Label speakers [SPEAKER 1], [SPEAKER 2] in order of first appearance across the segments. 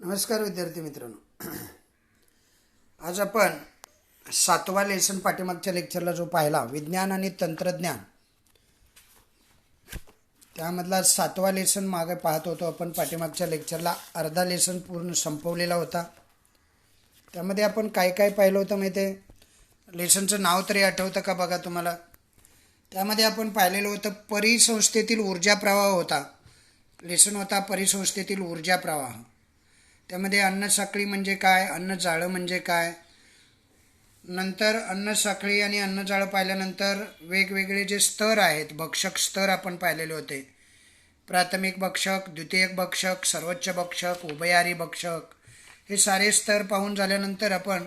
[SPEAKER 1] नमस्कार विद्यार्थी मित्रांनो. आज आपण 7वा लेसन पाठीमागच्या लेक्चरला जो पाहिला विज्ञान आणि तंत्रज्ञान, त्यामधला 7वा लेसन मागे पाहत होतो आपण. पाठीमागच्या लेक्चरला अर्धा लेसन पूर्ण संपवलेला होता. त्यामध्ये आपण काय काय पाहिलं होतं माहिती आहे? लेसनचं नाव तरी आठवतं का बघा तुम्हाला? त्यामध्ये आपण पाहिलेलं होतं परिसंस्थेतील ऊर्जा प्रवाह होता. लेसन होता परिसंस्थेतील ऊर्जा प्रवाह. त्यामध्ये अन्नसाखळी म्हणजे काय, अन्नजाळं म्हणजे काय, नंतर अन्नसाखळी आणि अन्नजाळं पाहिल्यानंतर वेगवेगळे जे स्तर आहेत, भक्षक स्तर आपण पाहिलेले होते. प्राथमिक भक्षक, द्वितीयक भक्षक, सर्वोच्च भक्षक, उभयहारी भक्षक, हे सारे स्तर पाहून झाल्यानंतर आपण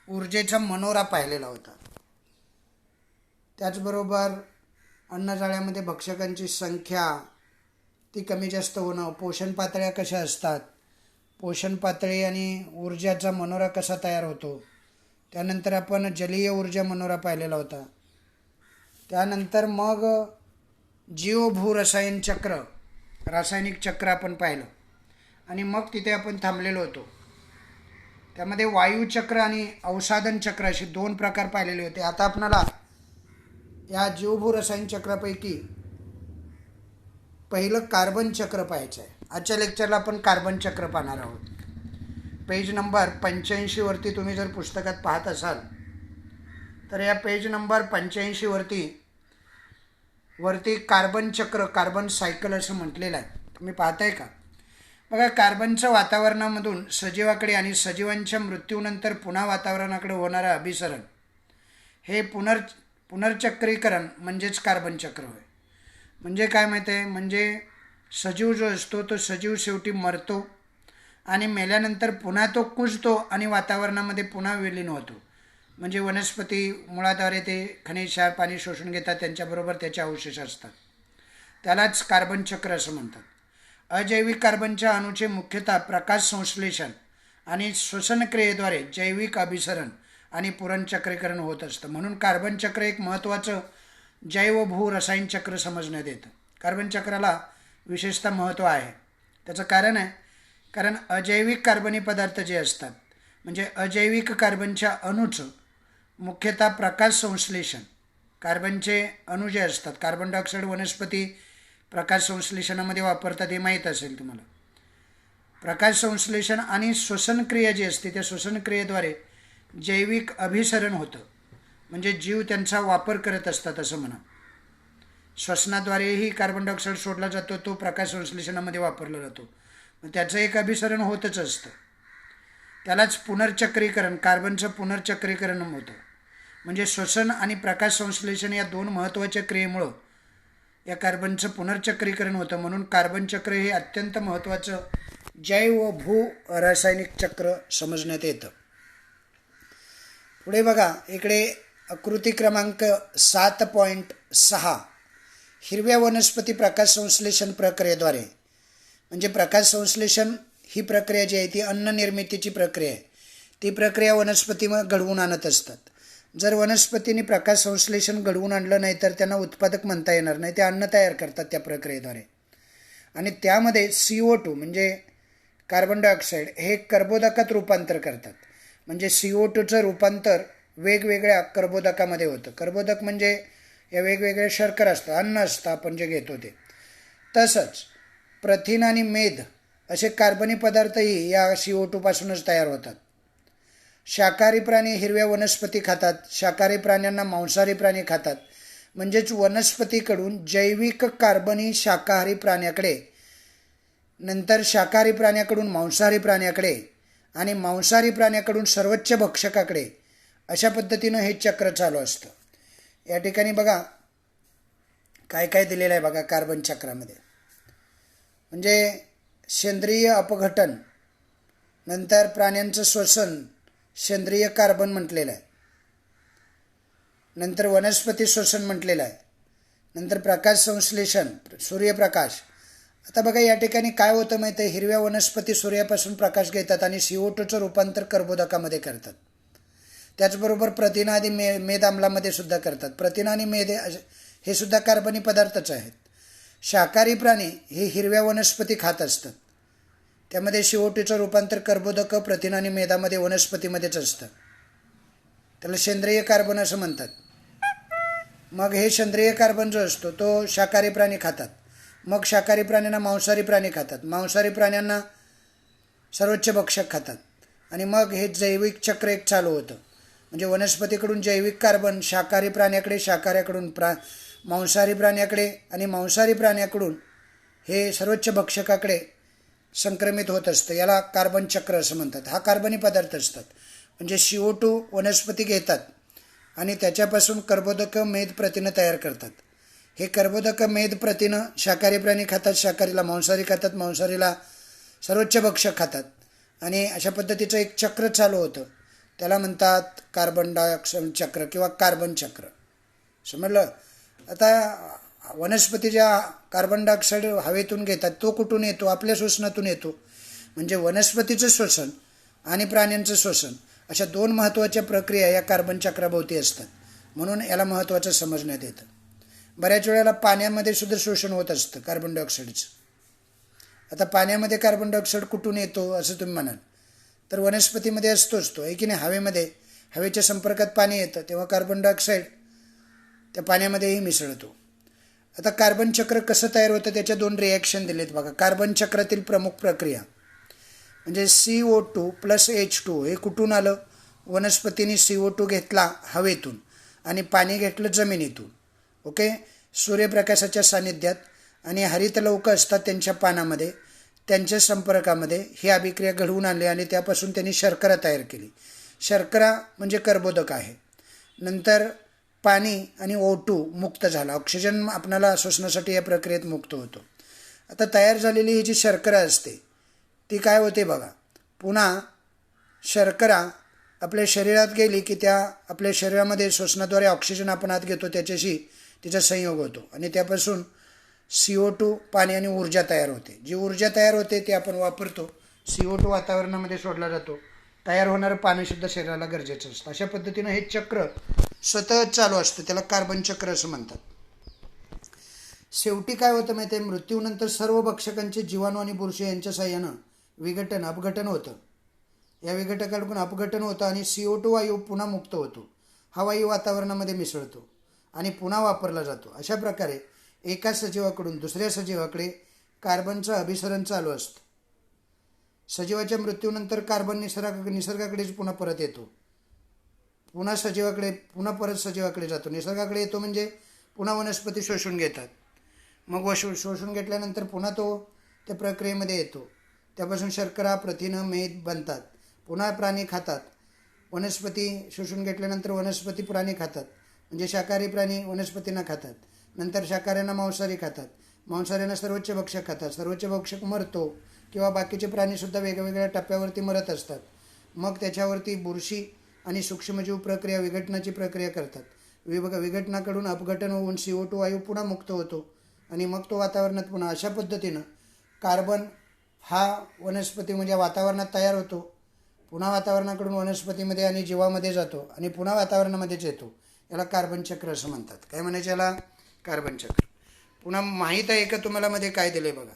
[SPEAKER 1] ऊर्जेचा मनोरा पाहिलेला होता. त्याचबरोबर अन्नजाळ्यामध्ये भक्षकांची संख्या ती कमी जास्त होणं, पोषण पातळ्या कशा असतात, पोषण पातळी आणि ऊर्जाचा मनोरा कसा तयार होतो. त्यानंतर आपण जलीय ऊर्जा मनोरा पाहिलेला होता. त्यानंतर मग जीव भू रसायन चक्र, रासायनिक चक्र आपण पाहिलं आणि मग तिथे आपण थांबलेलो होतो. त्यामध्ये वायुचक्र आणि अवसादन चक्र असे 2 प्रकार पाहिलेले होते. आता आपणाला या जीवभू रसायन चक्रापैकी पहिलं कार्बन चक्र पाहायचं आहे. आजच्या लेक्चरला आपण कार्बन चक्र पाहणार आहोत. पेज नंबर 85 वरती तुम्ही जर पुस्तकात पाहत असाल तर या पेज नंबर 85 वरती कार्बन चक्र, कार्बन सायकल असं म्हटलेलं आहे. तुम्ही पाहताय का? बघा, कार्बनचं वातावरणामधून सजीवाकडे आणि सजीवांच्या मृत्यूनंतर पुन्हा वातावरणाकडे होणारं अभिसरण, हे पुनर्चक्रीकरण म्हणजेच कार्बन चक्र होय. म्हणजे काय माहीत आहे? म्हणजे सजीव जो असतो तो सजीव शेवटी मरतो आणि मेल्यानंतर पुन्हा तो कुजतो आणि वातावरणामध्ये पुन्हा विलीन होतो. म्हणजे वनस्पती मुळाद्वारे ते खनिज क्षार पाणी शोषून घेतात, त्यांच्याबरोबर त्याचे अवशेष असतात. त्यालाच कार्बन चक्र असं म्हणतात. अजैविक कार्बनच्या अणूचे मुख्यतः प्रकाश संश्लेषण आणि श्वसनक्रियेद्वारे जैविक अभिसरण आणि पुनर्चक्रीकरण होत असतं. म्हणून कार्बन चक्र एक महत्त्वाचं जैव भू रसायन चक्र समजण्यात येतं. कार्बन चक्राला विशेषतः महत्त्व आहे. त्याचं कारण आहे, कारण अजैविक कार्बनी पदार्थ जे असतात, म्हणजे अजैविक कार्बनच्या अणूचं मुख्यतः प्रकाश संश्लेषण, कार्बनचे अणू जे असतात, कार्बन डायऑक्साईड वनस्पती प्रकाश संश्लेषणामध्ये वापरतात हे माहीत असेल तुम्हाला. प्रकाश संश्लेषण आणि श्वसनक्रिया जी असते त्या श्वसनक्रियेद्वारे जैविक अभिसरण होतं. म्हणजे जीव त्यांचा वापर करत असतात असं म्हणा. श्वसनाद्वारेही कार्बन डायऑक्साईड सोडला जातो, तो प्रकाश संश्लेषणामध्ये वापरला जातो. मग त्याचं एक अभिसरण होतच असतं. त्यालाच पुनर्चक्रीकरण, कार्बनचं पुनर्चक्रीकरण होतं. म्हणजे श्वसन आणि प्रकाश संश्लेषण या 2 महत्त्वाच्या क्रियेमुळं या कार्बनचं पुनर्चक्रीकरण होतं. म्हणून कार्बन चक्र हे अत्यंत महत्त्वाचं जैव भू रासायनिक चक्र समजण्यात येतं. पुढे बघा, इकडे आकृती क्रमांक 7.6 हिरव्या वनस्पती प्रकाश संश्लेषण प्रक्रियेद्वारे, म्हणजे प्रकाश संश्लेषण ही प्रक्रिया जी आहे ती अन्न निर्मितीची प्रक्रिया आहे. ती प्रक्रिया वनस्पती घडवून आणत असतात. जर वनस्पतीने प्रकाश संश्लेषण घडवून आणलं नाही तर त्यांना उत्पादक म्हणता येणार नाही. ते अन्न तयार करतात त्या प्रक्रियेद्वारे. आणि त्यामध्ये CO2 म्हणजे कार्बन डायऑक्साईड हे कर्बोदकात रूपांतर करतात. म्हणजे CO2चं रूपांतर वेगवेगळ्या कर्बोदकामध्ये होतं. कर्बोदक म्हणजे या वेगवेगळे शर्करा असतं, अन्न असतं आपण जे घेतो ते. तसंच प्रथिन आणि मेद असे कार्बनी पदार्थही या CO2 पासूनच तयार होतात. शाकाहारी प्राणी हिरव्या वनस्पती खातात, शाकाहारी प्राण्यांना मांसाहारी प्राणी खातात. म्हणजेच वनस्पतीकडून जैविक कार्बनी शाकाहारी प्राण्याकडे, नंतर शाकाहारी प्राण्याकडून मांसाहारी प्राण्याकडे आणि मांसाहारी प्राण्याकडून सर्वोच्च भक्षकाकडे, अशा पद्धतीनं हे चक्र चालू असतं. या ठिकाणी बघा काय काय दिलेलं आहे बघा कार्बन चक्रामध्ये. म्हणजे सेंद्रिय अपघटन, नंतर प्राण्यांचं श्वसन, सेंद्रिय कार्बन म्हटलेलं आहे, नंतर वनस्पती श्वसन म्हटलेलं आहे, नंतर प्रकाश संश्लेषण, सूर्यप्रकाश. आता बघा या ठिकाणी काय होतं माहिती आहे? हिरव्या वनस्पती सूर्यापासून प्रकाश घेतात आणि CO2चं रूपांतर कर्बोदकामध्ये करतात. त्याचबरोबर प्रथिन आणि मेद आम्लामध्ये सुद्धा करतात. प्रथिन आणि मेद हे सुद्धा कार्बनी पदार्थच आहेत. शाकाहारी प्राणी हे हिरव्या वनस्पती खात असतात. त्यामध्ये CO2चं रूपांतर कर्बोदक, प्रथिन आणि मेदामध्ये वनस्पतीमध्येच असतं. त्याला सेंद्रिय कार्बन असं म्हणतात. मग हे सेंद्रिय कार्बन जो असतो तो शाकाहारी प्राणी खातात. मग शाकाहारी प्राण्यांना मांसाहारी प्राणी खातात. मांसाहारी प्राण्यांना सर्वोच्च भक्षक खातात. आणि मग हे जैविक चक्र एक चालू होतं. म्हणजे वनस्पतीकडून जैविक कार्बन शाकाहारी प्राण्याकडे, शाकाहाऱ्याकडून मांसाहारी प्राण्याकडे आणि मांसाहारी प्राण्याकडून हे सर्वोच्च भक्षकाकडे संक्रमित होत असतं. याला कार्बन चक्र असं म्हणतात. हा कार्बनी पदार्थ असतात. म्हणजे CO2 वनस्पती घेतात आणि त्याच्यापासून कर्बोदक, मेद, प्रथिनं तयार करतात. हे कर्बोदक, मेद, प्रथिनं शाकाहारी प्राणी खातात, शाकाहारीला मांसाहारी खातात, मांसाहारीला सर्वोच्च भक्षक खातात. आणि अशा पद्धतीचं एक चक्र चालू होतं. त्याला म्हणतात कार्बन डायऑक्साईड चक्र किंवा कार्बन चक्र. समजलं? आता वनस्पती ज्या कार्बन डायऑक्साईड हवेतून घेतात तो कुठून येतो? आपल्या श्वसनातून येतो. म्हणजे वनस्पतीचं श्वसन आणि प्राण्यांचं श्वसन अशा दोन महत्त्वाच्या प्रक्रिया या कार्बन चक्राभोवती असतात. म्हणून याला महत्त्वाचं समजण्यात येतं. बऱ्याच वेळेला पाण्यामध्ये सुद्धा शोषण होत असतं कार्बन डायऑक्साईडचं. आता पाण्यामध्ये कार्बन डायऑक्साईड कुठून येतो असं तुम्ही म्हणाल तर वनस्पतीमध्ये असतोच तो, आहे की नाही? हवेच्या संपर्कात पाणी येतं तेव्हा कार्बन डायऑक्साईड त्या पाण्यामध्येही मिसळतो. आता कार्बन चक्र कसं तयार होतं त्याच्या दोन रिॲक्शन दिलेत बघा. कार्बन चक्रातील प्रमुख प्रक्रिया म्हणजे CO2 + H2. हे कुठून आलं? वनस्पतीने CO2 घेतला हवेतून आणि पाणी घेतलं जमिनीतून. ओके. सूर्यप्रकाशाच्या सानिध्यात आणि हरितलौक असतात त्यांच्या पानामध्ये, त्यांच्या संपर्कामध्ये ही अभिक्रिया घडवून आणली आणि त्यापासून त्यांनी शर्करा तयार केली. शर्करा म्हणजे कर्बोदक आहे. नंतर पाणी आणि O2 मुक्त झाला. ऑक्सिजन आपल्याला श्वसनासाठी या प्रक्रियेत मुक्त होतो. आता तयार झालेली ही जी शर्करा असते ती काय होते बघा. पुन्हा शर्करा आपल्या शरीरात गेली की त्या आपल्या शरीरामध्ये श्वसनाद्वारे ऑक्सिजन आपण आत घेतो त्याच्याशी तिचा संयोग होतो आणि त्यापासून CO2 पाणी आणि ऊर्जा तयार होते. जी ऊर्जा तयार होते ती आपण वापरतो. CO2 वातावरणामध्ये सोडला जातो. तयार होणारं पाणीसुद्धा शरीराला गरजेचं असतं. अशा पद्धतीनं हे चक्र सतत चालू असतं. त्याला कार्बन चक्र असं म्हणतात. शेवटी काय होतं माहिती आहे? मृत्यूनंतर सर्व भक्षकांचे जीवाणू आणि बुरशी यांच्या साह्यानं अपघटन होतं. या विघटकाकडून अपघटन होतं आणि CO2 वायू पुन्हा मुक्त होतो. हा वायू वातावरणामध्ये मिसळतो आणि पुन्हा वापरला जातो. अशा प्रकारे एका सजीवाकडून दुसऱ्या सजीवाकडे कार्बनचं अभिसरण चालू असतं. सजीवाच्या मृत्यूनंतर कार्बन निसर्गाकडेच पुन्हा परत येतो. पुन्हा परत सजीवाकडे जातो. निसर्गाकडे येतो म्हणजे पुन्हा वनस्पती शोषून घेतात. मग शोषून घेतल्यानंतर पुन्हा तो त्या प्रक्रियेमध्ये येतो. त्यापासून शर्करा, प्रथिनं, मेद बनतात. पुन्हा प्राणी खातात. वनस्पती शोषून घेतल्यानंतर वनस्पती प्राणी खातात. म्हणजे शाकाहारी प्राणी वनस्पतींना खातात. नंतर शाकाहाऱ्यांना मांसाहारी खातात. मांसाहाऱ्यांना सर्वोच्च भक्षक खातात. सर्वोच्च भक्षक मरतो किंवा बाकीचे प्राणीसुद्धा वेगवेगळ्या टप्प्यावरती मरत असतात. मग त्याच्यावरती बुरशी आणि सूक्ष्मजीव प्रक्रिया, विघटनाची प्रक्रिया करतात. विघटनाकडून अपघटन होऊन CO2 वायू पुन्हा मुक्त होतो आणि मग तो वातावरणात पुन्हा. अशा पद्धतीनं कार्बन हा वनस्पती म्हणजे वातावरणात तयार होतो, पुन्हा वातावरणाकडून वनस्पतीमध्ये आणि जीवामध्ये जातो आणि पुन्हा वातावरणामध्येच येतो. याला कार्बन चक्र असं म्हणतात. काय म्हणायचं याला? कार्बन चक्र. पुन्हा माहीत आहे का तुम्हाला मध्ये काय दिलं आहे बघा.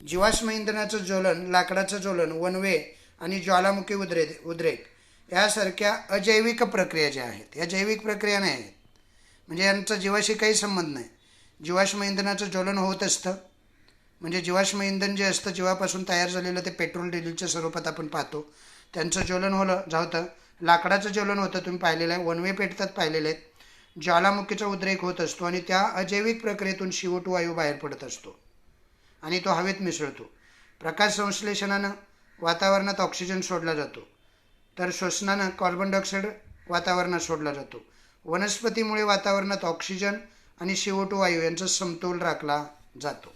[SPEAKER 1] जीवाश्म इंधनाचं ज्वलन, लाकडाचं ज्वलन, वनवे आणि ज्वालामुखी उद्रेक यासारख्या अजैविक प्रक्रिया ज्या आहेत या जैविक प्रक्रिया नाही आहेत. म्हणजे यांचा जीवाशी काही संबंध नाही. जीवाश्म इंधनाचं ज्वलन होत असतं. म्हणजे जीवाश्म इंधन जे असतं जीवापासून तयार झालेलं ते पेट्रोल डिझेलच्या स्वरूपात आपण पाहतो. त्यांचं ज्वलन होतं. लाकडाचं ज्वलन होतं, तुम्ही पाहिलेलं आहे. वनवे पेटतात पाहिलेले आहेत. ज्वालामुखीचा उद्रेक होत असतो आणि त्या अजैविक प्रक्रियेतून CO2 वायू बाहेर पडत असतो आणि तो हवेत मिसळतो. प्रकाश संश्लेषणानं वातावरणात ऑक्सिजन सोडला जातो, तर श्वसनानं कार्बन डायऑक्साईड वातावरणात सोडला जातो. वनस्पतीमुळे वातावरणात ऑक्सिजन आणि CO2 वायू यांचा समतोल राखला जातो.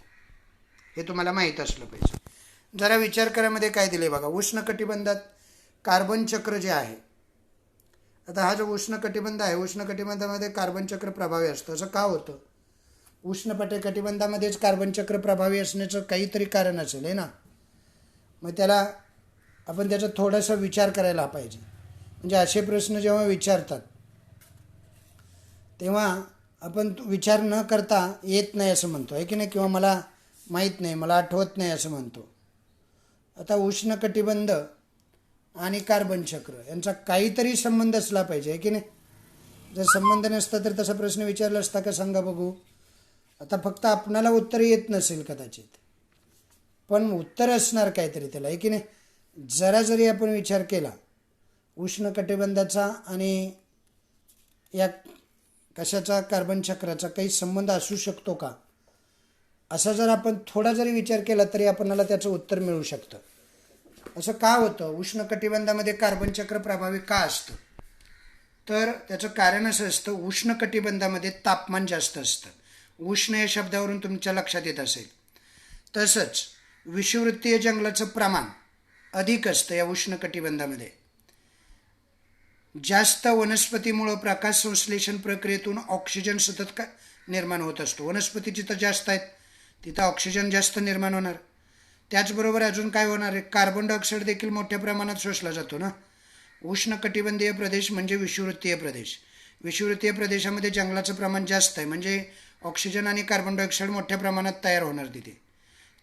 [SPEAKER 1] हे तुम्हाला माहीत असलं पाहिजे. जरा विचार करामध्ये काय दिले बघा. उष्णकटिबंधात कार्बन चक्र जे आहे, आता हा जो उष्णकटिबंध आहे, उष्णकटिबंधामध्ये कार्बन चक्र प्रभावी असतं. असं का होतं? कटिबंधामध्येच कार्बन चक्र प्रभावी असण्याचं काहीतरी कारण असेल, आहे ना? मग त्याचा थोडासा विचार करायला पाहिजे. म्हणजे असे प्रश्न जेव्हा विचारतात तेव्हा आपण विचार न करता येत नाही असं म्हणतो, आहे की नाही? किंवा मला माहीत नाही, मला आठवत नाही असं म्हणतो. आता उष्णकटिबंध आणि कार्बन चक्र यांचा काहीतरी संबंध असला पाहिजे, आहे की नाही? जर संबंध नसता तर तसा प्रश्न विचारला असता का, सांगा बघू. आता फक्त आपणाला उत्तर येत नसेल कदाचित, पण उत्तर असणार काहीतरी त्याला, आहे की नाही? जरा जरी आपण विचार केला उष्णकटिबंधाचा आणि या कशाचा, कार्बन चक्राचा काही संबंध असू शकतो का, असा जर आपण थोडा जरी विचार केला तरी आपणाला त्याचं उत्तर मिळू शकतं. असं का होतं? उष्णकटिबंधामध्ये कार्बन चक्र प्रभावी का असतं? तर त्याचं कारण असं असतं, उष्णकटिबंधामध्ये तापमान जास्त असतं. उष्ण या शब्दावरून तुमच्या लक्षात येत असेल. तसंच विषुववृत्तीय जंगलाचं प्रमाण अधिक असतं या उष्णकटिबंधामध्ये. जास्त वनस्पतीमुळं प्रकाश संश्लेषण प्रक्रियेतून ऑक्सिजन सतत निर्माण होत असतो. वनस्पती जिथं जास्त आहेत तिथं ऑक्सिजन जास्त निर्माण होणार. त्याचबरोबर अजून काय होणार आहे, कार्बन डायऑक्साईड देखील मोठ्या प्रमाणात शोषला जातो ना. उष्णकटिबंधीय प्रदेश म्हणजे विषुववृत्तीय प्रदेश. विषुववृत्तीय प्रदेशामध्ये जंगलाचं प्रमाण जास्त आहे, म्हणजे ऑक्सिजन आणि कार्बन डायऑक्साईड मोठ्या प्रमाणात तयार होणार तिथे.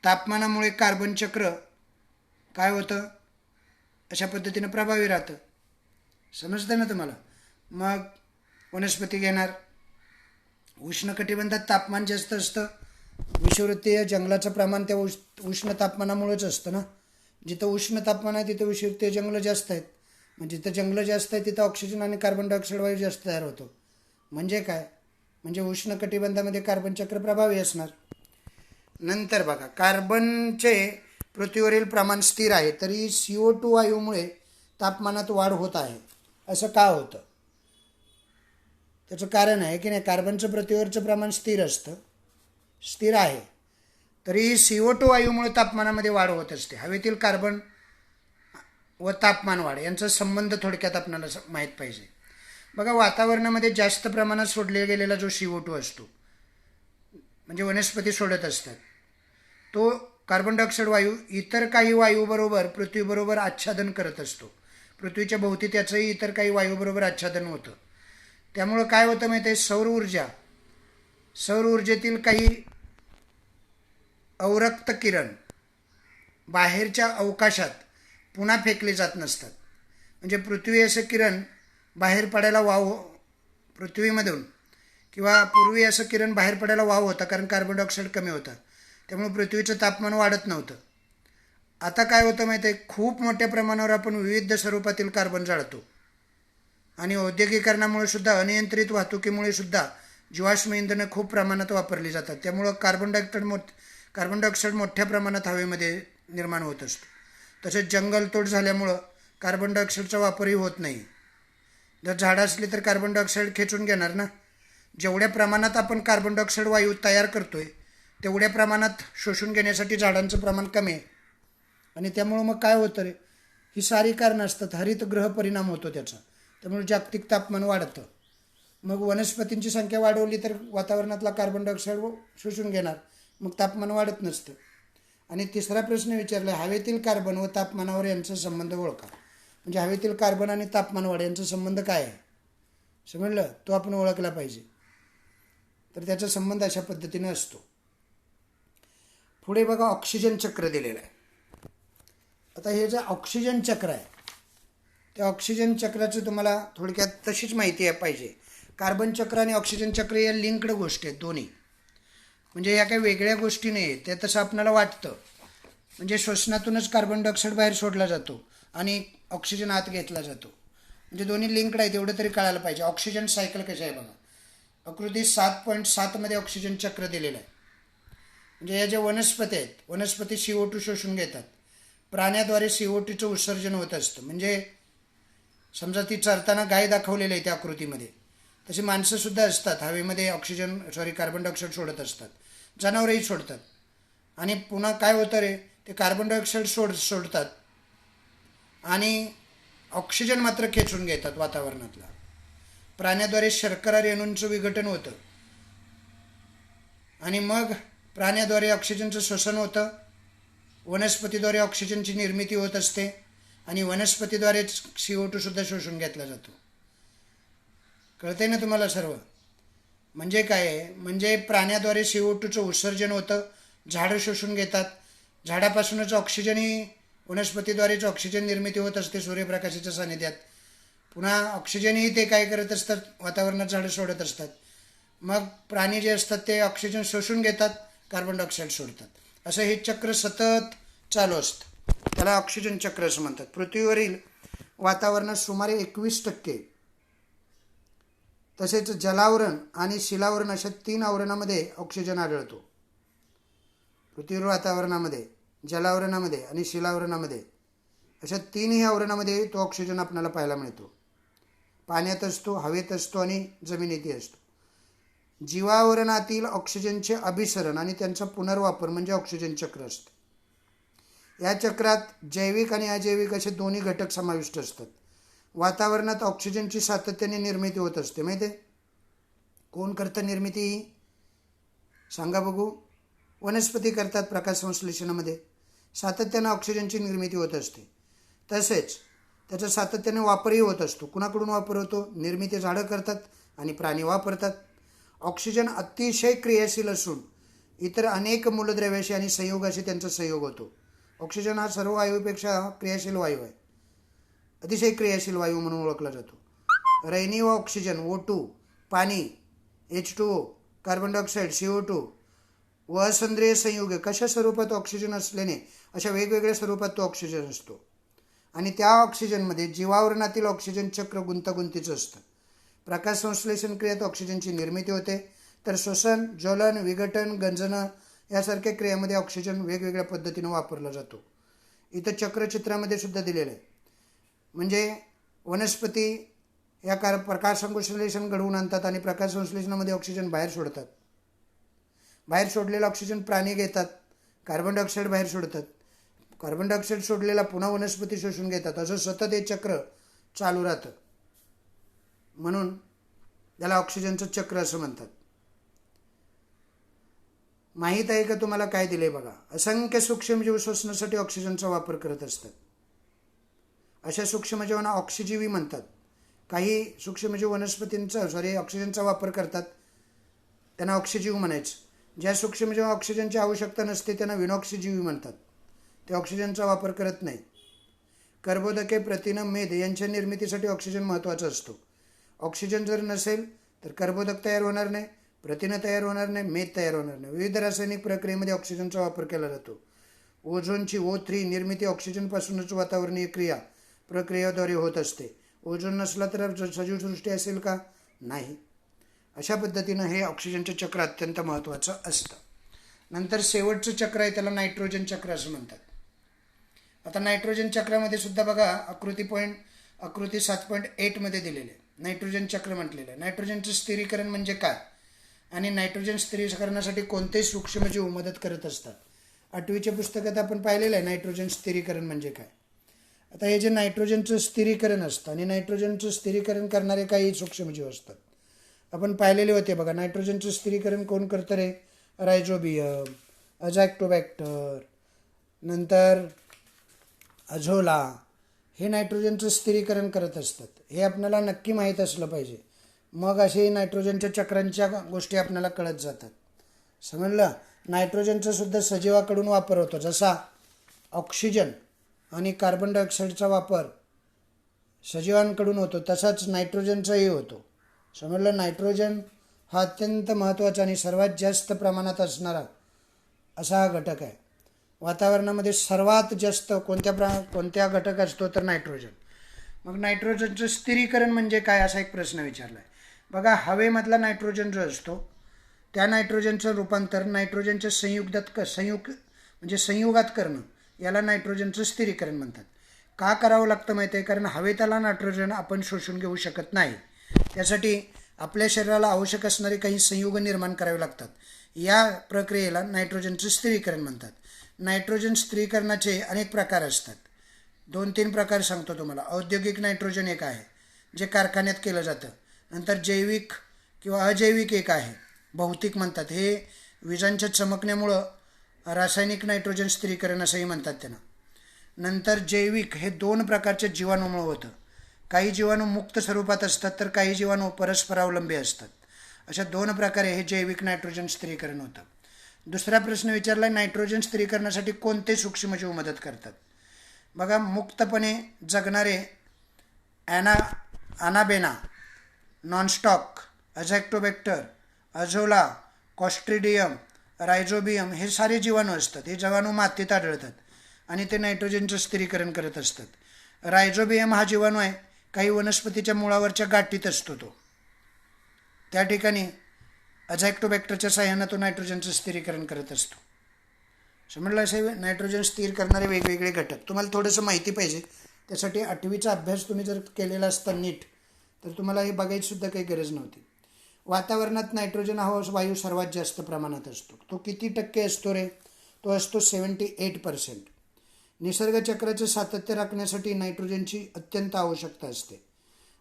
[SPEAKER 1] तापमानामुळे कार्बन चक्र काय होतं, अशा पद्धतीनं प्रभावी राहतं. समजतं ना तुम्हाला? मग वनस्पती घेणार. उष्णकटिबंधात तापमान जास्त असतं, विषुववृत्तीय जंगलाचं प्रमाण त्या उष्ण तापमानामुळेच असतं ना. जिथं उष्ण तापमान आहे तिथं विषुववृत्तीय जंगलं जास्त आहेत, म्हणजे जिथं जंगलं जास्त आहे तिथं ऑक्सिजन आणि कार्बन डायऑक्साईड वायू जास्त तयार होतो. म्हणजे काय, म्हणजे उष्णकटिबंधामध्ये कार्बन चक्र प्रभावी असणार. नंतर बघा, कार्बनचे पृथ्वीवरील प्रमाण स्थिर आहे तरी CO2 वायूमुळे तापमानात वाढ होत आहे. असं का होतं? त्याचं कारण आहे की नाही, कार्बनचं पृथ्वीवरचं प्रमाण स्थिर आहे तरी CO2 वायूमुळे तापमानामध्ये वाढ होत असते. हवेतील कार्बन व तापमान वाढ यांचा संबंध थोडक्यात आपल्याला माहीत पाहिजे. बघा, वातावरणामध्ये जास्त प्रमाणात सोडले गेलेला जो CO2 असतो, म्हणजे वनस्पती सोडत असतात, तो कार्बन डायऑक्साईड वायू इतर काही वायूबरोबर पृथ्वीबरोबर आच्छादन करत असतो. पृथ्वीच्या भोवती त्याचंही इतर काही वायूबरोबर आच्छादन होतं. त्यामुळं काय होतं माहिती आहे, सौर ऊर्जेतील काही अवरक्त किरण बाहेरच्या अवकाशात पुन्हा फेकले जात नसतात. म्हणजे पृथ्वी असं किरण बाहेर पडायला पृथ्वीमधून किंवा पूर्वी असं किरण बाहेर पडायला होता, कारण कार्बन डायऑक्साईड कमी होता, त्यामुळे पृथ्वीचं तापमान वाढत नव्हतं. आता काय होतं माहिती आहे, खूप मोठ्या प्रमाणावर आपण विविध स्वरूपातील कार्बन जाळतो आणि औद्योगिकरणामुळे सुद्धा, अनियंत्रित वाहतुकीमुळे सुद्धा जीवाश्म इंधनं खूप प्रमाणात वापरली जातात. त्यामुळं कार्बन डायऑक्साईड मोठ्या प्रमाणात हवेमध्ये निर्माण होत असतो. तसेच जंगलतोड झाल्यामुळं कार्बन डायऑक्साईडचा वापरही होत नाही. जर झाडं असली तर कार्बन डायऑक्साईड खेचून घेणार ना. जेवढ्या प्रमाणात आपण कार्बन डायऑक्साईड वायू तयार करतोय तेवढ्या प्रमाणात शोषून घेण्यासाठी झाडांचं प्रमाण कमी आहे. आणि त्यामुळं मग काय होतं रे, ही सारी कारणं असतात. हरितगृह परिणाम होतो त्याचा, त्यामुळे जागतिक तापमान वाढतं. मग वनस्पतींची संख्या वाढवली तर वातावरणातला कार्बन डायऑक्साईड शोषून घेणार, मग तापमान वाढत नसतं. आणि तिसरा प्रश्न विचारला, हवेतील कार्बन व तापमानावर यांचा संबंध ओळखा. म्हणजे हवेतील कार्बन आणि तापमान वाढ यांचा संबंध काय आहे समजलं, तो आपण ओळखला पाहिजे. तर त्याचा संबंध अशा पद्धतीने असतो. पुढे बघा, ऑक्सिजन चक्र दिलेलं आहे. आता हे जे ऑक्सिजन चक्र आहे, त्या ऑक्सिजन चक्राचं तुम्हाला थोडक्यात तशीच माहिती पाहिजे. कार्बन चक्र आणि ऑक्सिजन चक्र या लिंक्ड गोष्टी आहेत दोन्ही. म्हणजे या काही वेगळ्या गोष्टी नाही आहेत, त्या तसं आपल्याला वाटतं. म्हणजे श्वसनातूनच कार्बन डायऑक्साईड बाहेर सोडला जातो आणि ऑक्सिजन आत घेतला जातो. म्हणजे दोन्ही लिंक्ड आहेत, एवढं तरी कळायला पाहिजे. ऑक्सिजन सायकल कशी आहे बघा, आकृती 7.7 मध्ये ऑक्सिजन चक्र दिलेलं आहे. म्हणजे या ज्या वनस्पती आहेत, वनस्पती CO2 शोषून घेतात, प्राण्याद्वारे CO2चं उत्सर्जन होत असतं. म्हणजे समजा ती चरताना गाय दाखवलेली आहे त्या आकृतीमध्ये, तशी माणसंसुद्धा असतात, हवेमध्ये कार्बन डायऑक्साईड सोडत असतात, जनावरही सोडतात. आणि पुन्हा काय होतं रे, ते कार्बन डायऑक्साईड सोडतात आणि ऑक्सिजन मात्र खेचून घेतात वातावरणातला. प्राण्याद्वारे शर्करा रेणूंचं विघटन होतं आणि मग प्राण्याद्वारे ऑक्सिजनचं श्वसन होतं, वनस्पतीद्वारे ऑक्सिजनची निर्मिती होत असते आणि वनस्पतीद्वारेच CO2 सुद्धा शोषून घेतला जातो. कळतंय ना तुम्हाला सर्व? म्हणजे काय आहे, म्हणजे प्राण्याद्वारे CO2चं उत्सर्जन होतं, झाडं शोषून घेतात, झाडापासूनच ऑक्सिजनही वनस्पतीद्वारेच ऑक्सिजन निर्मिती होत असते सूर्यप्रकाशाच्या सानिध्यात. पुन्हा ऑक्सिजनही ते काय करत असतात, वातावरणात झाडं सोडत असतात. मग प्राणी जे असतात ते ऑक्सिजन शोषून घेतात, कार्बन डायऑक्साईड सोडतात. असं हे चक्र सतत चालू असतं. त्याला ऑक्सिजन चक्र असं म्हणतात. पृथ्वीवरील वातावरणात सुमारे 21%, तसेच जलावरण आणि शिलावरण अशा 3 आवरणामध्ये ऑक्सिजन आढळतो. पृथ्वीवर वातावरणामध्ये, जलावरणामध्ये आणि शिलावरणामध्ये अशा 3ही आवरणामध्ये तो ऑक्सिजन आपल्याला पाहायला मिळतो. पाण्यात असतो, हवेत असतो आणि जमिनीतही असतो. जीवावरणातील ऑक्सिजनचे अभिसरण आणि त्यांचा पुनर्वापर म्हणजे ऑक्सिजन चक्र असते. या चक्रात जैविक आणि अजैविक असे दोन्ही घटक समाविष्ट असतात. वातावरणात ऑक्सिजनची सातत्याने निर्मिती होत असते. माहिती आहे कोण करतं निर्मिती ही? सांगा बघू. वनस्पती करतात. प्रकाश संश्लेषणामध्ये सातत्यानं ऑक्सिजनची निर्मिती होत असते. तसेच त्याचा सातत्याने वापरही होत असतो. कुणाकडून वापर होतो? निर्मिती झाडं करतात आणि प्राणी वापरतात. ऑक्सिजन अतिशय क्रियाशील असून इतर अनेक मूलद्रव्याशी आणि संयोगाशी त्यांचा संयोग होतो. ऑक्सिजन हा सर्व वायूपेक्षा क्रियाशील वायू आहे. अतिशय क्रियाशील वायू म्हणून ओळखला जातो. रैनी व ऑक्सिजन O2, पाणी H2O, कार्बन डायऑक्साईड CO2 व असंद्रिय संयुगे कशा स्वरूपात ऑक्सिजन असल्याने अशा वेगवेगळ्या स्वरूपात तो ऑक्सिजन असतो. आणि त्या ऑक्सिजनमध्ये जीवावरणातील ऑक्सिजन चक्र गुंतागुंतीचं असतं. प्रकाश संश्लेषण क्रियेत ऑक्सिजनची निर्मिती होते, तर श्वसन, ज्वलन, विघटन, गंजनं यासारख्या क्रियामध्ये ऑक्सिजन वेगवेगळ्या पद्धतीनं वापरला जातो. इथं चक्रचित्रामध्ये सुद्धा दिलेलं आहे. म्हणजे वनस्पती या प्रकाश संश्लेषण घडवून आणतात आणि प्रकाश संश्लेषणामध्ये ऑक्सिजन बाहेर सोडतात. बाहेर सोडलेला ऑक्सिजन प्राणी घेतात, कार्बन डायऑक्साईड बाहेर सोडतात. कार्बन डायऑक्साईड सोडलेला पुन्हा वनस्पती शोषून घेतात. असं सतत हे चक्र चालू राहतं. म्हणून त्याला ऑक्सिजनचं चक्र असं म्हणतात. माहीत आहे का तुम्हाला काय दिले बघा? असंख्य सूक्ष्मजीव श्वसनासाठी ऑक्सिजनचा वापर करत असतात. अशा सूक्ष्मजीवांना ऑक्सिजीवी म्हणतात. काही सूक्ष्मजीव वनस्पतींचा ऑक्सिजनचा वापर करतात, त्यांना ऑक्सिजीव म्हणायचं. ज्या सूक्ष्मजीव ऑक्सिजनची आवश्यकता नसते त्यांना विनॉक्सिजीवी म्हणतात. ते ऑक्सिजनचा वापर करत नाही. कर्बोदके, प्रथिनं, मेद यांच्या निर्मितीसाठी ऑक्सिजन महत्त्वाचा असतो. ऑक्सिजन जर नसेल तर कर्बोदक तयार होणार नाही, प्रथिनं तयार होणार नाही, मेद तयार होणार नाही. विविध रासायनिक प्रक्रियेमध्ये ऑक्सिजनचा वापर केला जातो. ओझोनची O3 निर्मिती ऑक्सिजनपासूनच वातावरणीय प्रक्रियेद्वारे होत असते. ओझोन नसला तर सजीवसृष्टी असेल का? नाही. अशा पद्धतीनं हे ऑक्सिजनचं चक्र अत्यंत महत्त्वाचं असतं. नंतर शेवटचं चक्र आहे, त्याला नायट्रोजन चक्र असं म्हणतात. आता नायट्रोजन चक्रामध्ये सुद्धा बघा आकृती 7.8 मध्ये दिलेले नायट्रोजन चक्र म्हटलेलं आहे. नायट्रोजनचं स्थिरीकरण म्हणजे काय आणि नायट्रोजन स्थिरीकरणासाठी कोणते सूक्ष्मजीव मदत करत असतात? 8वीच्या पुस्तकात आपण पाहिलेलं आहे नायट्रोजन स्थिरीकरण म्हणजे काय. आता हे जे नायट्रोजनचं स्थिरीकरण असतं आणि नायट्रोजनचं स्थिरीकरण करणारे काही सूक्ष्मजीव असतात. आपण पाहिलेले होते बघा. नायट्रोजनचं स्थिरीकरण कोण करतं रे? रायझोबियम, अझॅक्टोबॅक्टर, नंतर अझोला, हे नायट्रोजनचं स्थिरीकरण करत असतात. हे आपल्याला नक्की माहीत असलं पाहिजे. मग असे नायट्रोजनच्या चक्रांच्या गोष्टी आपल्याला कळत जातात. समजलं? नायट्रोजनचा सुद्धा सजीवाकडून वापर होतो. जसा ऑक्सिजन आणि कार्बन डायऑक्साईडचा वापर सजीवांकडून होतो तसाच नायट्रोजनचाही होतो. समजलं? नायट्रोजन हा अत्यंत महत्त्वाचा आणि सर्वात जास्त प्रमाणात असणारा असा हा घटक आहे. वातावरणामध्ये सर्वात जास्त कोणत्या घटक असतो तर नायट्रोजन. मग नायट्रोजनचं स्थिरीकरण म्हणजे काय असा एक प्रश्न विचारला आहे. बघा, हवेमधला नायट्रोजन जो असतो त्या नायट्रोजनचं रूपांतर नायट्रोजनच्या संयुगात करणं याला नायट्रोजनचं स्थिरीकरण म्हणतात. का करावं लागतं माहिती आहे? कारण हवेतला नायट्रोजन आपण शोषून घेऊ शकत नाही. त्यासाठी आपल्या शरीराला आवश्यक असणारे काही संयुग निर्माण करावे लागतात. या प्रक्रियेला नायट्रोजनचं स्थिरीकरण म्हणतात. नायट्रोजन स्थिरीकरणाचे अनेक प्रकार असतात. 2-3 प्रकार सांगतो तुम्हाला. औद्योगिक नायट्रोजन एक आहे जे कारखान्यात केलं जातं. नंतर जैविक किंवा अजैविक एक आहे, भौतिक म्हणतात. हे विजांच्या चमकण्यामुळं रासायनिक नायट्रोजन स्थिरीकरण असंही म्हणतात त्यांना. नंतर जैविक हे 2 प्रकारच्या जीवाणूमुळे होतं. काही जीवाणू मुक्त स्वरूपात असतात तर काही जीवाणू परस्परावलंबी असतात. अशा 2 प्रकारे हे जैविक नायट्रोजन स्थिरीकरण होतं. दुसरा प्रश्न विचारला, नायट्रोजन स्थिरीकरणासाठी कोणते सूक्ष्मजीव मदत करतात? बघा, मुक्तपणे जगणारे अनाबेना, नॉनस्टॉक, अझॅक्टोबॅक्टर, अझोला, कॉस्ट्रिडियम, रायझोबियम हे सारे जीवाणू असतात. हे जीवाणू मातीत आढळतात आणि ते नायट्रोजनचं स्थिरीकरण करत असतात. रायझोबियम हा जीवाणू आहे, काही वनस्पतीच्या मुळावरच्या गाठीत असतो. तो त्या ठिकाणी अझॅक्टोबॅक्टरच्या साह्यानं तो नायट्रोजनचं स्थिरीकरण करत असतो. समजलं? असे नायट्रोजन स्थिर करणारे वेगवेगळे घटक. तुम्हाला थोडंसं माहिती पाहिजे त्यासाठी 8वीचा अभ्यास तुम्ही जर केलेला असता नीट, तर तुम्हाला हे बघायची सुद्धा काही गरज नव्हती. वातावरणात नायट्रोजन हा वायू सर्वात जास्त प्रमाणात असतो. तो किती टक्के असतो रे? तो असतो 78%. निसर्ग चक्राचं सातत्य राखण्यासाठी नायट्रोजनची अत्यंत आवश्यकता असते.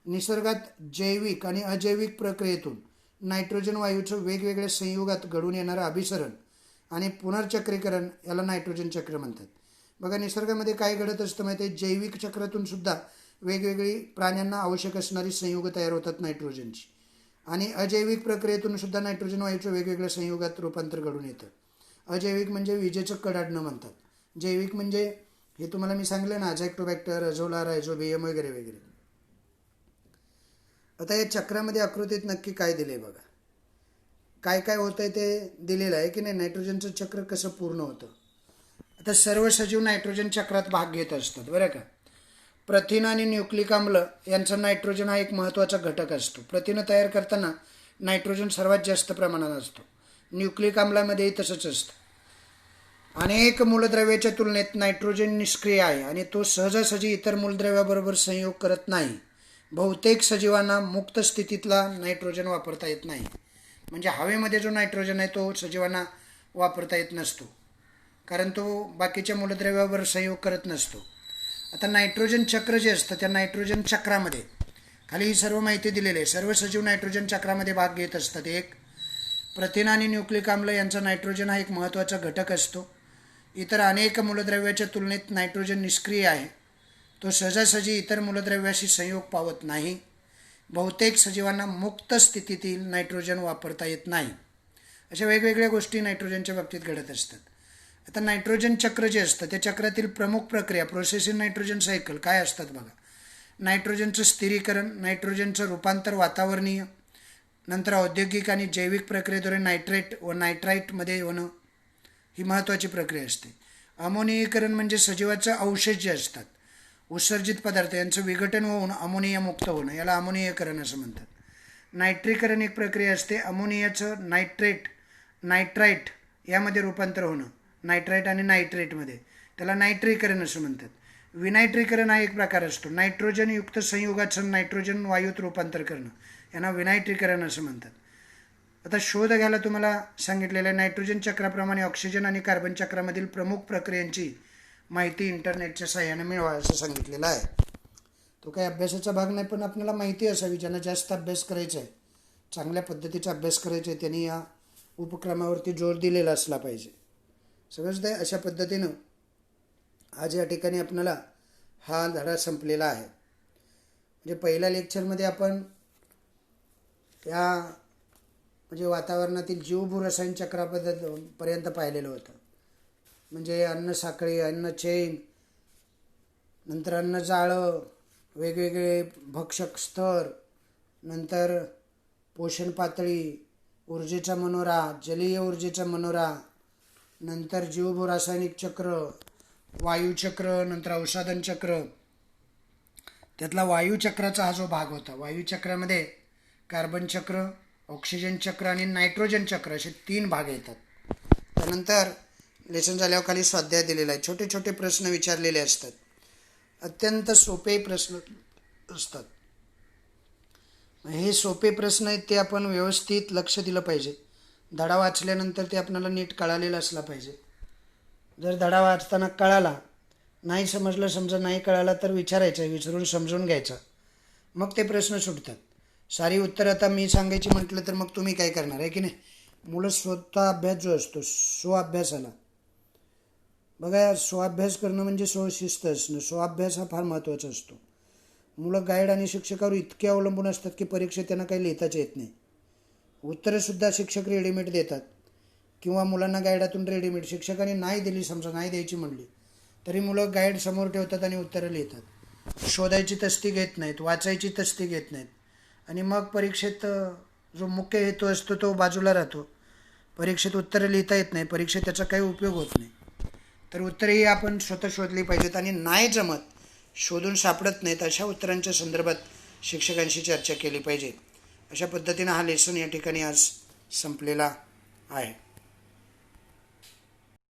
[SPEAKER 1] निसर्गात जैविक आणि अजैविक प्रक्रियेतून नायट्रोजन वायूचं वेगवेगळ्या संयुगात घडून येणारं अभिसरण आणि पुनर्चक्रीकरण याला नायट्रोजन चक्र म्हणतात. बघा, निसर्गामध्ये काय घडत असतं माहिती आहे? जैविक चक्रातून सुद्धा वेगवेगळी प्राण्यांना आवश्यक असणारी संयुग तयार होतात नायट्रोजनची, आणि अजैविक प्रक्रियेतून सुद्धा नायट्रोजन वायूचं वेगवेगळ्या संयुगात रूपांतर घडून येतं. अजैविक म्हणजे विजेचं कडाडणं म्हणतात. जैविक म्हणजे हे तुम्हाला मी सांगलं ना, अझॅक्टोबॅक्टर, अझोला, रायझोबियम वगैरे वगैरे. आता या चक्रामध्ये आकृतीत नक्की काय दिले बघा, काय काय होतं आहे ते दिलेलं आहे की नाही. नायट्रोजनचं चक्र कसं पूर्ण होतं. आता सर्व सजीव नायट्रोजन चक्रात भाग घेत असतात बरं का. प्रथिन आणि न्यूक्लिक आम्ल यांचा नायट्रोजन हा एक महत्त्वाचा घटक असतो. प्रथिनं तयार करताना नायट्रोजन सर्वात जास्त प्रमाणात असतो. न्यूक्लिक आम्लामध्येही तसंच असतं. अनेक मूलद्रव्याच्या तुलनेत नायट्रोजन निष्क्रिय आहे आणि तो सहजासहजी इतर मूलद्रव्याबरोबर संयोग करत नाही. बहुतेक सजीवांना मुक्त स्थितीतला नायट्रोजन वापरता येत नाही. म्हणजे हवेमध्ये जो नायट्रोजन आहे तो सजीवांना वापरता येत नसतो, कारण तो बाकीच्या मूलद्रव्यावर संयोग करत नसतो. आता नायट्रोजन चक्र जे असतं त्या नायट्रोजन चक्रामध्ये खाली ही सर्व माहिती दिलेली आहे. सर्व सजीव नायट्रोजन चक्रामध्ये भाग घेत असतात. एक, प्रथिन आणि न्यूक्लिक आम्ल यांचा नायट्रोजन हा एक महत्त्वाचा घटक असतो. इतर अनेक मूलद्रव्याच्या तुलनेत नायट्रोजन निष्क्रिय आहे. तो सहजासहजी इतर मूलद्रव्याशी संयोग पावत नाही. बहुतेक सजीवांना मुक्त स्थितीतील नायट्रोजन वापरता येत नाही. अशा वेगवेगळ्या गोष्टी नायट्रोजनच्या बाबतीत घडत असतात. आता नायट्रोजन चक्र जे असतं त्या चक्रातील प्रमुख प्रक्रिया, प्रोसेस इन नायट्रोजन सायकल काय असतात बघा. नायट्रोजनचं स्थिरीकरण, नायट्रोजनचं रूपांतर वातावरणीय, नंतर औद्योगिक आणि जैविक प्रक्रियेद्वारे नायट्रेट व नायट्राईटमध्ये होणं ही महत्त्वाची प्रक्रिया असते. अमोनियीकरण म्हणजे सजीवाचं अवशेष जे असतात, उत्सर्जित पदार्थ यांचं विघटन होऊन अमोनिया मुक्त होणं, याला अमोनियीकरण असं म्हणतात. नायट्रीकरण एक प्रक्रिया असते. अमोनियाचं नायट्राईट यामध्ये रूपांतर होणं, नायट्राईट आणि नायट्रेटमध्ये, त्याला नायट्रीकरण असं म्हणतात. विनायट्रीकरण हा एक प्रकार असतो. नायट्रोजनयुक्त संयुगाचं नायट्रोजन वायूत रूपांतर करणं, यांना विनायट्रीकरण असं म्हणतात. आता शोध घ्यायला तुम्हाला सांगितलेलं आहे. नायट्रोजन चक्राप्रमाणे ऑक्सिजन आणि कार्बन चक्रामधील प्रमुख प्रक्रियांची माहिती इंटरनेटच्या सहाय्याने मिळवा असं सांगितलेलं आहे. तो काही अभ्यासाचा भाग नाही, पण आपल्याला माहिती असावी. ज्यांना जास्त अभ्यास करायचा आहे, चांगल्या पद्धतीचा अभ्यास करायचा आहे, त्यांनी या उपक्रमावरती जोर दिलेला असला पाहिजे. समजतं आहे? अशा पद्धतीनं आज या ठिकाणी आपल्याला हा धडा संपलेला आहे. म्हणजे पहिल्या लेक्चरमध्ये आपण या म्हणजे वातावरणातील जीवभूरसायन चक्रापर्यंत पाहिलेलं होतं. म्हणजे अन्न साखळी, अन्न चैन, नंतर अन्न जाळं, वेगवेगळे भक्षक स्तर, नंतर पोषण पातळी, ऊर्जेचा मनोरा, जलीय ऊर्जेचा मनोरा, नंतर जीवभूरासायनिक चक्र, वायुचक्र, नंतर औषधन चक्र. त्यातला वायुचक्राचा हा जो भाग होता, वायुचक्रामध्ये कार्बन चक्र, ऑक्सिजन चक्र आणि नायट्रोजन चक्र असे 3 भाग येतात. त्यानंतर लेसन झाल्यावर खाली स्वाध्याय दिलेला आहे. छोटे छोटे प्रश्न विचारलेले असतात. अत्यंत सोपे प्रश्न असतात. हे सोपे प्रश्न आहेत ते आपण व्यवस्थित लक्ष दिलं पाहिजे. धडा वाचल्यानंतर ते आपल्याला नीट कळालेलं असला पाहिजे. जर धडा वाचताना कळाला, नाही समजलं, समजा नाही कळाला तर विचारायचं, विचारून समजून घ्यायचं, मग ते प्रश्न सुटतात. सारी उत्तर आता मी सांगायची म्हटलं तर मग तुम्ही काय करणार आहे की नाही. मुलं स्वतः अभ्यास जो असतो, स्वाभ्यासाला बघा, स्वाभ्यास करणं म्हणजे स्वशिस्त असणं. स्वाभ्यास हा फार महत्त्वाचा असतो. मुलं गाईड आणि शिक्षकावर इतके अवलंबून असतात की परीक्षेत त्यांना काही लिहिताच येत नाही. उत्तरंसुद्धा शिक्षक रेडीमेड देतात किंवा मुलांना गाईडातून रेडीमेड. शिक्षकाने नाही दिली, समजा नाही द्यायची म्हणली, तरी मुलं गाईड समोर ठेवतात आणि उत्तरं लिहितात. शोधायची तस्ती घेत नाहीत, वाचायची तस्ती घेत नाहीत. आणि मग परीक्षेत जो मुख्य हेतू असतो तो बाजूला राहतो. परीक्षेत उत्तरं लिहिता येत नाही, परीक्षेत त्याचा काही उपयोग होत नाही. तर उत्तरेही आपण स्वतः शोधली पाहिजेत. आणि नाही जमत, शोधून सापडत नाहीत, अशा उत्तरांच्या संदर्भात शिक्षकांशी चर्चा केली पाहिजे. अशा पद्धतीनं हा लेसन या ठिकाणी आज संपलेला आहे.